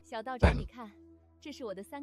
Tan.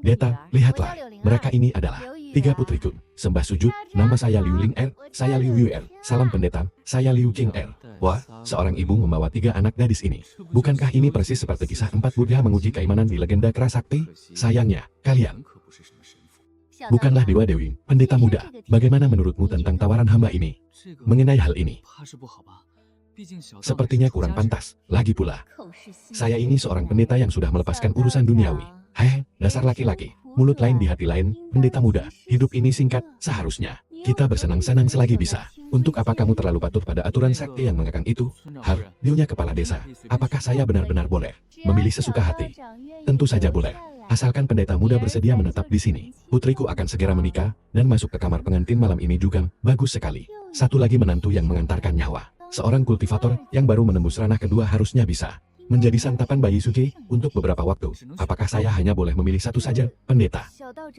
Deta, lihatlah, mereka ini adalah 3 putriku. Sembah sujud, nama saya Liu Ling Er, saya Liu Yu Er, salam pendeta, saya Liu Qing Er. Wah, seorang ibu membawa 3 anak gadis ini. Bukankah ini persis seperti kisah 4 Buddha menguji keimanan di legenda Kerasakti? Sayangnya, kalian bukanlah dewa dewi, pendeta muda. Bagaimana menurutmu tentang tawaran hamba ini? Mengenai hal ini, sepertinya kurang pantas. Lagi pula, saya ini seorang pendeta yang sudah melepaskan urusan duniawi. Hei, dasar laki-laki, mulut lain di hati lain, pendeta muda, hidup ini singkat, seharusnya kita bersenang-senang selagi bisa. Untuk apa kamu terlalu patuh pada aturan sakti yang mengekang itu? Nyonya kepala desa, apakah saya benar-benar boleh memilih sesuka hati? Tentu saja boleh, asalkan pendeta muda bersedia menetap di sini. Putriku akan segera menikah, dan masuk ke kamar pengantin malam ini juga, bagus sekali. Satu lagi menantu yang mengantarkan nyawa. Seorang kultivator yang baru menembus ranah kedua harusnya bisa menjadi santapan bayi suci untuk beberapa waktu. Apakah saya hanya boleh memilih satu saja? Pendeta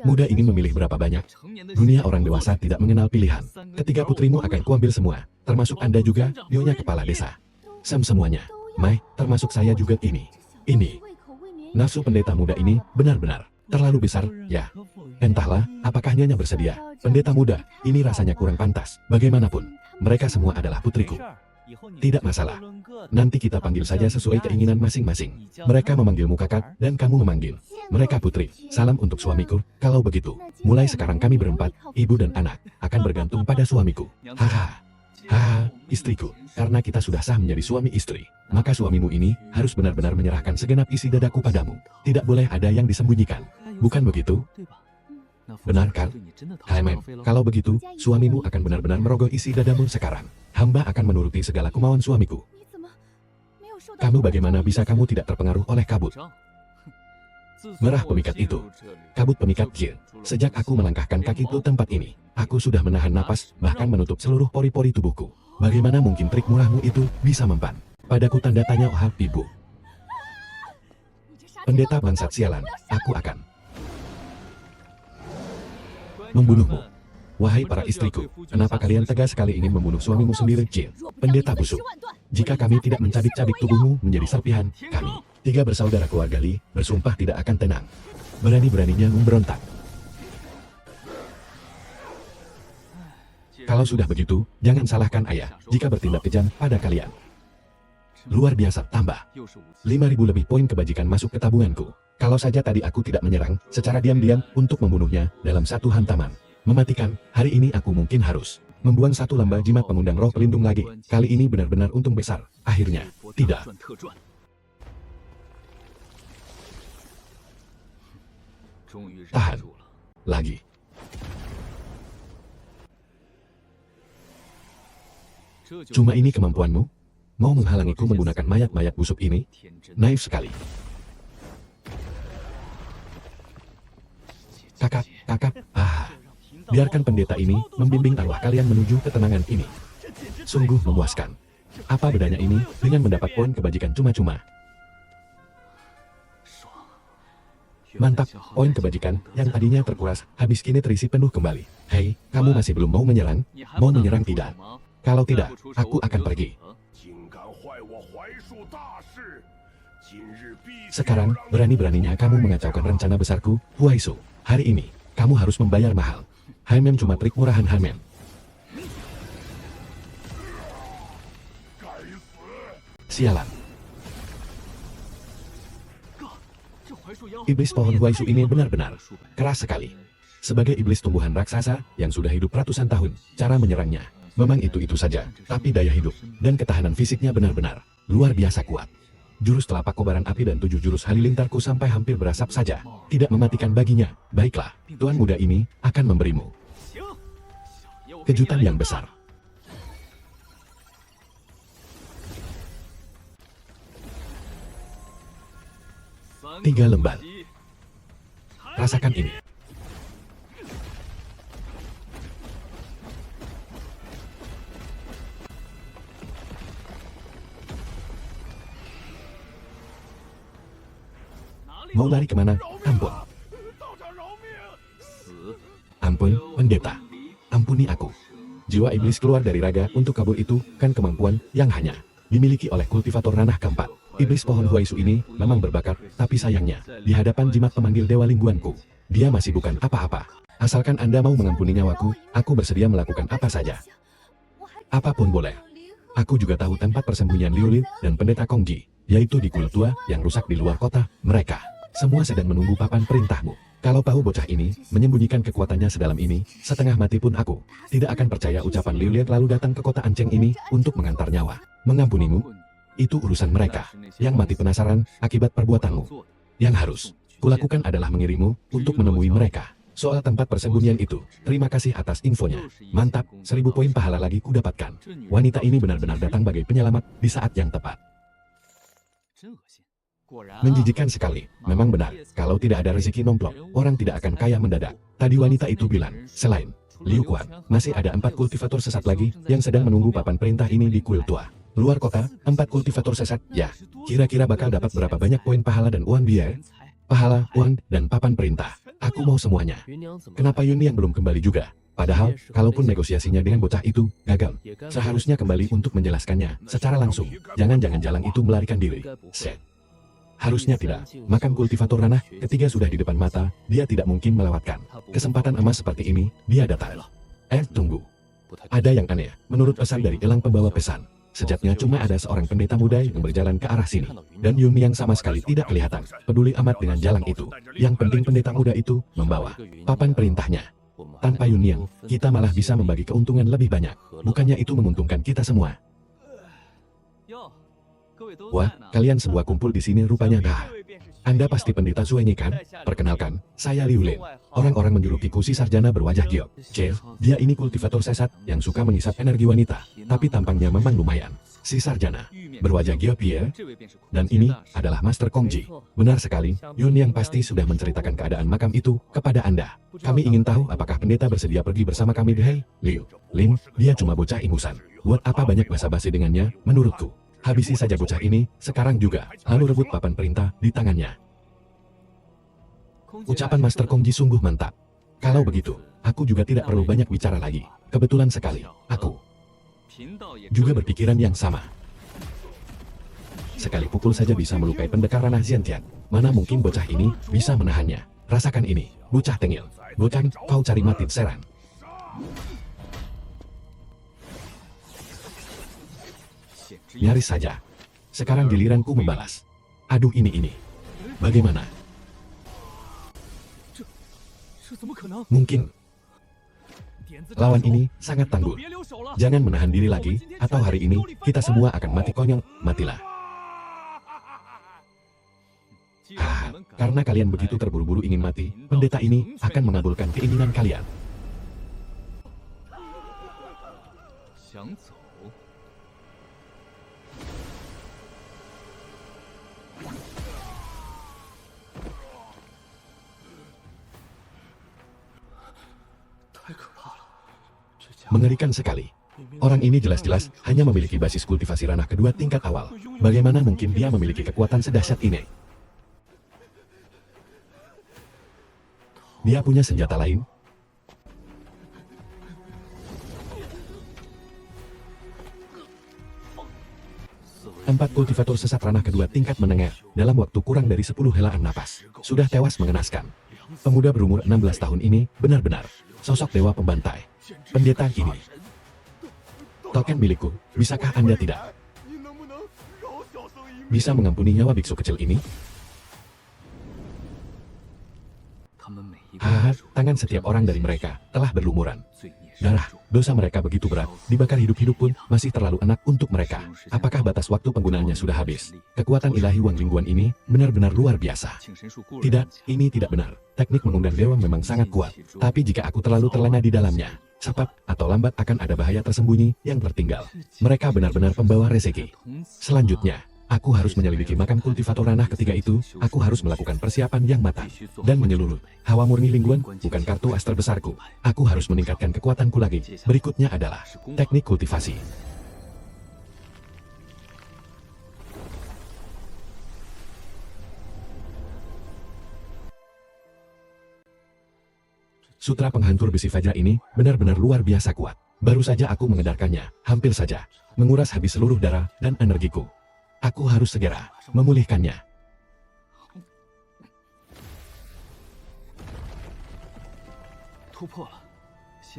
muda ini memilih berapa banyak? Dunia orang dewasa tidak mengenal pilihan. Ketiga putrimu akan kuambil semua, termasuk Anda juga, Nyonya kepala desa. Semuanya. Mai, termasuk saya juga ini. Nafsu pendeta muda ini benar-benar terlalu besar, ya. Entahlah, apakah Nyonya bersedia? Pendeta muda, ini rasanya kurang pantas. Bagaimanapun, mereka semua adalah putriku. Tidak masalah. Nanti kita panggil saja sesuai keinginan masing-masing. Mereka memanggilmu kakak, dan kamu memanggil mereka putri. Salam untuk suamiku. Kalau begitu, mulai sekarang kami berempat, ibu dan anak, akan bergantung pada suamiku. Haha, istriku. Karena kita sudah sah menjadi suami istri, maka suamimu ini harus benar-benar menyerahkan segenap isi dadaku padamu. Tidak boleh ada yang disembunyikan. Bukan begitu? Benar kan? Haimen, kalau begitu, suamimu akan benar-benar merogoh isi dadamu sekarang. Hamba akan menuruti segala kemauan suamiku. Kamu bagaimana bisa kamu tidak terpengaruh oleh kabut merah pemikat itu? Kabut pemikat Jin. Sejak aku melangkahkan kaki ke tempat ini, aku sudah menahan napas, bahkan menutup seluruh pori-pori tubuhku. Bagaimana mungkin trik murahmu itu bisa mempan padaku? Tanda tanya. Oh, ibu. Pendeta bangsat sialan, aku akan membunuhmu. Wahai para istriku, kenapa kalian tegas sekali ingin membunuh suamimu sendiri, Jin? Pendeta busuk. Jika kami tidak mencabik-cabik tubuhmu menjadi serpihan, kami, 3 bersaudara keluarga Li, bersumpah tidak akan tenang. Berani-beraninya memberontak. Kalau sudah begitu, jangan salahkan ayah jika bertindak kejam pada kalian. Luar biasa, tambah 5.000 lebih poin kebajikan masuk ke tabunganku. Kalau saja tadi aku tidak menyerang secara diam-diam untuk membunuhnya dalam satu hantaman mematikan, hari ini aku mungkin harus membuang 1 lamba jimat pengundang roh pelindung lagi. Kali ini benar-benar untung besar. Akhirnya, tidak. Tahan. Lagi. Cuma ini kemampuanmu? Mau menghalangiku menggunakan mayat-mayat busuk ini? Naif sekali. Kakak. Biarkan pendeta ini membimbing arwah kalian menuju ketenangan ini. Sungguh memuaskan. Apa bedanya ini dengan mendapat poin kebajikan cuma-cuma? Mantap, poin kebajikan yang tadinya terkuras habis kini terisi penuh kembali. Hei, kamu masih belum mau menyerang? Mau menyerang tidak? Kalau tidak, aku akan pergi. Sekarang, berani-beraninya kamu mengacaukan rencana besarku, Huaisu. Hari ini, kamu harus membayar mahal. Haimen cuma trik murahan Haimen. Sialan. Iblis pohon Huaisu ini benar-benar keras sekali. Sebagai iblis tumbuhan raksasa yang sudah hidup ratusan tahun, cara menyerangnya memang itu-itu saja, tapi daya hidup dan ketahanan fisiknya benar-benar luar biasa kuat. Jurus telapak kobaran api dan 7 jurus halilintarku sampai hampir berasap saja tidak mematikan baginya. Baiklah, tuan muda ini akan memberimu kejutan yang besar. Tiga lembar. Rasakan ini. Mau lari kemana? Ampun. Ampun, pendeta. Ampuni aku. Jiwa iblis keluar dari raga untuk kabur itu kan kemampuan yang hanya dimiliki oleh kultivator ranah keempat. Iblis pohon Huaisu ini memang berbakat, tapi sayangnya, di hadapan jimat pemanggil Dewa Lingguanku, dia masih bukan apa-apa. Asalkan Anda mau mengampuni nyawaku, aku bersedia melakukan apa saja. Apapun boleh. Aku juga tahu tempat persembunyian Liu Li dan pendeta Kongji, yaitu di kuil tua yang rusak di luar kota. Mereka semua sedang menunggu papan perintahmu. Kalau tahu bocah ini menyembunyikan kekuatannya sedalam ini, setengah mati pun aku tidak akan percaya ucapan Liu Li lalu datang ke kota Anceng ini untuk mengantar nyawa. Mengampunimu, itu urusan mereka. Yang mati penasaran akibat perbuatanmu. Yang harus kulakukan adalah mengirimu untuk menemui mereka. Soal tempat persembunyian itu, terima kasih atas infonya. Mantap, 1000 poin pahala lagi ku dapatkan. Wanita ini benar-benar datang bagai penyelamat di saat yang tepat. Menjijikan sekali, memang benar, kalau tidak ada rezeki nomplok, orang tidak akan kaya mendadak. Tadi wanita itu bilang, selain Liu Kuan, masih ada 4 kultivator sesat lagi yang sedang menunggu papan perintah ini di kuil tua. Luar kota, 4 kultivator sesat, ya. Kira-kira bakal dapat berapa banyak poin pahala dan uang biaya? Pahala, uang, dan papan perintah. Aku mau semuanya. Kenapa Yuni yang belum kembali juga? Padahal, kalaupun negosiasinya dengan bocah itu gagal, seharusnya kembali untuk menjelaskannya secara langsung. Jangan-jangan jalan itu melarikan diri. Set. Harusnya tidak. Makam kultivator ranah ketiga sudah di depan mata, dia tidak mungkin melewatkan kesempatan emas seperti ini. Dia datang. Tunggu. Ada yang aneh. Menurut pesan dari elang pembawa pesan, sejatinya cuma ada seorang pendeta muda yang berjalan ke arah sini. Dan Yun yang sama sekali tidak kelihatan peduli amat dengan jalan itu. Yang penting pendeta muda itu membawa papan perintahnya. Tanpa Yun Yang, kita malah bisa membagi keuntungan lebih banyak. Bukannya itu menguntungkan kita semua? Wah, kalian semua kumpul di sini rupanya. Anda pasti pendeta Zuenyi kan? Perkenalkan, saya Liu Lin. Orang-orang menjulukiku si sarjana berwajah giok. Chef, dia ini kultivator sesat yang suka mengisap energi wanita, tapi tampangnya memang lumayan. Si sarjana berwajah giok ya? Dan ini adalah Master Kongji. Benar sekali, Yun yang pasti sudah menceritakan keadaan makam itu kepada Anda. Kami ingin tahu apakah pendeta bersedia pergi bersama kami. Hei, Liu Lin, dia cuma bocah ingusan. Buat apa banyak basa-basi dengannya, menurutku. Habisi saja bocah ini, sekarang juga, lalu rebut papan perintah di tangannya. Ucapan Master Kongji sungguh mantap. Kalau begitu, aku juga tidak perlu banyak bicara lagi. Kebetulan sekali, aku juga berpikiran yang sama. Sekali pukul saja bisa melukai pendekar ranah Xiantian. Mana mungkin bocah ini bisa menahannya. Rasakan ini, bocah tengil. Bocah, kau cari mati serang. Nyaris saja. Sekarang giliranku membalas. Aduh ini. Bagaimana? Mungkin lawan ini sangat tangguh. Jangan menahan diri lagi, atau hari ini kita semua akan mati konyol. Matilah. Karena kalian begitu terburu-buru ingin mati, pendeta ini akan mengabulkan keinginan kalian. Mengerikan sekali. Orang ini jelas-jelas hanya memiliki basis kultivasi ranah kedua tingkat awal. Bagaimana mungkin dia memiliki kekuatan sedahsyat ini? Dia punya senjata lain? Empat kultivator sesat ranah kedua tingkat menengah dalam waktu kurang dari 10 helaan napas sudah tewas mengenaskan. Pemuda berumur 16 tahun ini benar-benar sosok dewa pembantai. Pendeta ini. Token milikku, bisakah Anda tidak bisa mengampuni nyawa biksu kecil ini? Tangan setiap orang dari mereka telah berlumuran. Darah, dosa mereka begitu berat, dibakar hidup-hidup pun masih terlalu enak untuk mereka. Apakah batas waktu penggunaannya sudah habis? Kekuatan ilahi Wang Lingguan ini benar-benar luar biasa. Tidak, ini tidak benar. Teknik mengundang dewa memang sangat kuat. Tapi jika aku terlalu terlena di dalamnya, cepat atau lambat akan ada bahaya tersembunyi yang tertinggal. Mereka benar-benar pembawa rezeki. Selanjutnya, aku harus menyelidiki makam kultivator ranah ketiga itu. Aku harus melakukan persiapan yang matang dan menyeluruh. Hawa murni Lingguan bukan kartu as terbesarku. Aku harus meningkatkan kekuatanku lagi. Berikutnya adalah teknik kultivasi. Sutra penghancur besi Vajra ini benar-benar luar biasa kuat. Baru saja aku mengedarkannya, hampir saja menguras habis seluruh darah dan energiku. Aku harus segera memulihkannya.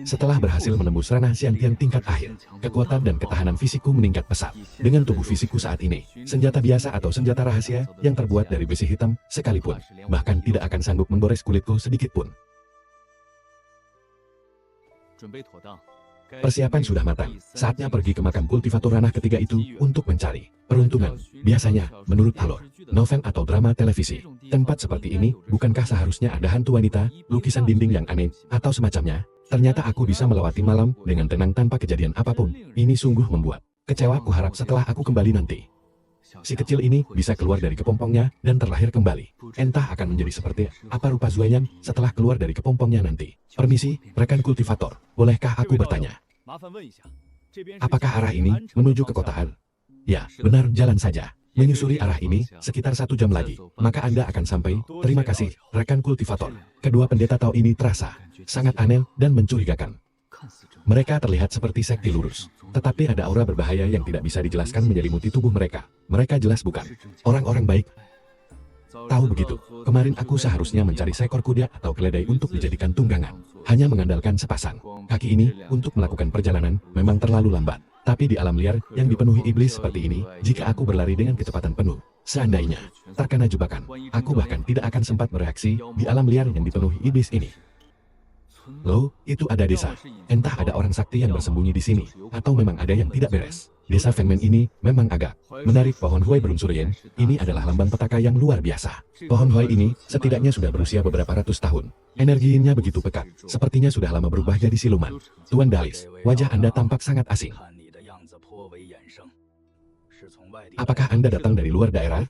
Setelah berhasil menembus ranah Xiantian tingkat akhir, kekuatan dan ketahanan fisikku meningkat pesat. Dengan tubuh fisikku saat ini, senjata biasa atau senjata rahasia yang terbuat dari besi hitam sekalipun, bahkan tidak akan sanggup menggores kulitku sedikit pun. Persiapan sudah matang, saatnya pergi ke makam kultivator ranah ketiga itu untuk mencari peruntungan. Biasanya, menurut alur novel atau drama televisi, tempat seperti ini bukankah seharusnya ada hantu wanita, lukisan dinding yang aneh, atau semacamnya? Ternyata aku bisa melewati malam dengan tenang tanpa kejadian apapun. Ini sungguh membuat kecewa. Ku harap setelah aku kembali nanti, si kecil ini bisa keluar dari kepompongnya dan terlahir kembali. Entah akan menjadi seperti apa rupa Zuayan setelah keluar dari kepompongnya nanti. Permisi, rekan kultivator, bolehkah aku bertanya? Apakah arah ini menuju ke kota An? Ya, benar, jalan saja. Menyusuri arah ini sekitar 1 jam lagi, maka Anda akan sampai. Terima kasih, rekan kultivator. Kedua pendeta Tao ini terasa sangat aneh dan mencurigakan. Mereka terlihat seperti sekti lurus, tetapi ada aura berbahaya yang tidak bisa dijelaskan menyelimuti tubuh mereka. Mereka jelas bukan orang-orang baik. Tahu begitu, kemarin aku seharusnya mencari seekor kuda atau keledai untuk dijadikan tunggangan. Hanya mengandalkan sepasang kaki ini untuk melakukan perjalanan memang terlalu lambat. Tapi di alam liar yang dipenuhi iblis seperti ini, jika aku berlari dengan kecepatan penuh, seandainya terkena jebakan, aku bahkan tidak akan sempat bereaksi di alam liar yang dipenuhi iblis ini. Loh, itu ada desa. Entah ada orang sakti yang bersembunyi di sini, atau memang ada yang tidak beres. Desa Fengmen ini memang agak menarik. Pohon Huai berunsur yen, ini adalah lambang petaka yang luar biasa. Pohon Huai ini setidaknya sudah berusia beberapa ratus tahun. Energi yinnya begitu pekat, sepertinya sudah lama berubah jadi siluman. Tuan Dalis, wajah Anda tampak sangat asing. Apakah Anda datang dari luar daerah?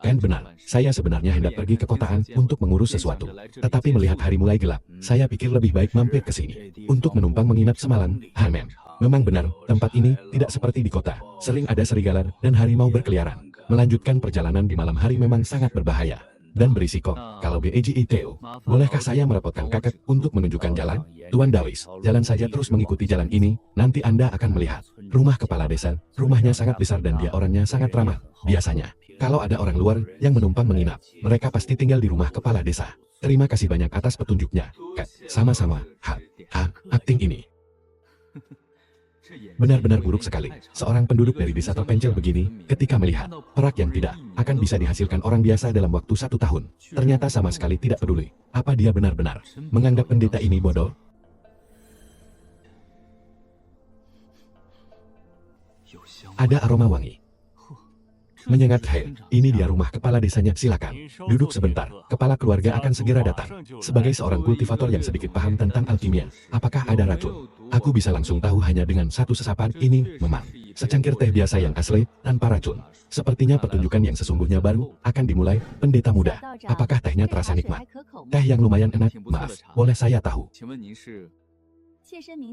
Kan benar, saya sebenarnya hendak pergi ke kotaan untuk mengurus sesuatu. Tetapi melihat hari mulai gelap, saya pikir lebih baik mampir ke sini untuk menumpang menginap semalam. Hamen. Memang benar, tempat ini tidak seperti di kota. Sering ada serigala dan harimau berkeliaran. Melanjutkan perjalanan di malam hari memang sangat berbahaya dan berisiko. Kalau BEGITO, bolehkah saya merepotkan kakek untuk menunjukkan jalan? Tuan Dawis, jalan saja terus mengikuti jalan ini, nanti Anda akan melihat rumah kepala desa. Rumahnya sangat besar dan dia orangnya sangat ramah. Biasanya, kalau ada orang luar yang menumpang menginap, mereka pasti tinggal di rumah kepala desa. Terima kasih banyak atas petunjuknya, Kak. Sama-sama. Akting ini benar-benar buruk sekali. Seorang penduduk dari desa terpencil begini, ketika melihat perak yang tidak akan bisa dihasilkan orang biasa dalam waktu 1 tahun, ternyata sama sekali tidak peduli. Apa dia benar-benar menganggap pendeta ini bodoh? Ada aroma wangi menyengat. Hei, ini dia rumah kepala desanya, silakan duduk sebentar, kepala keluarga akan segera datang. Sebagai seorang kultivator yang sedikit paham tentang alkimia, apakah ada racun? Aku bisa langsung tahu hanya dengan satu sesapan. Ini memang secangkir teh biasa yang asli, tanpa racun. Sepertinya pertunjukan yang sesungguhnya baru akan dimulai. Pendeta muda, apakah tehnya terasa nikmat? Teh yang lumayan enak, maaf, boleh saya tahu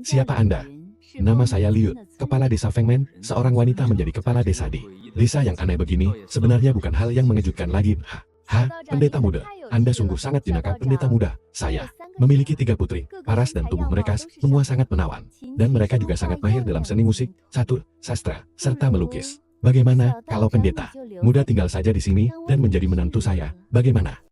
siapa Anda? Nama saya Liu, kepala desa Fengmen. Seorang wanita menjadi kepala desa di desa yang aneh begini, sebenarnya bukan hal yang mengejutkan lagi. Pendeta muda, Anda sungguh sangat jenaka. Pendeta muda, saya memiliki 3 putri, paras dan tubuh mereka semua sangat menawan. Dan mereka juga sangat mahir dalam seni musik, catur, sastra, serta melukis. Bagaimana kalau pendeta muda tinggal saja di sini dan menjadi menantu saya? Bagaimana?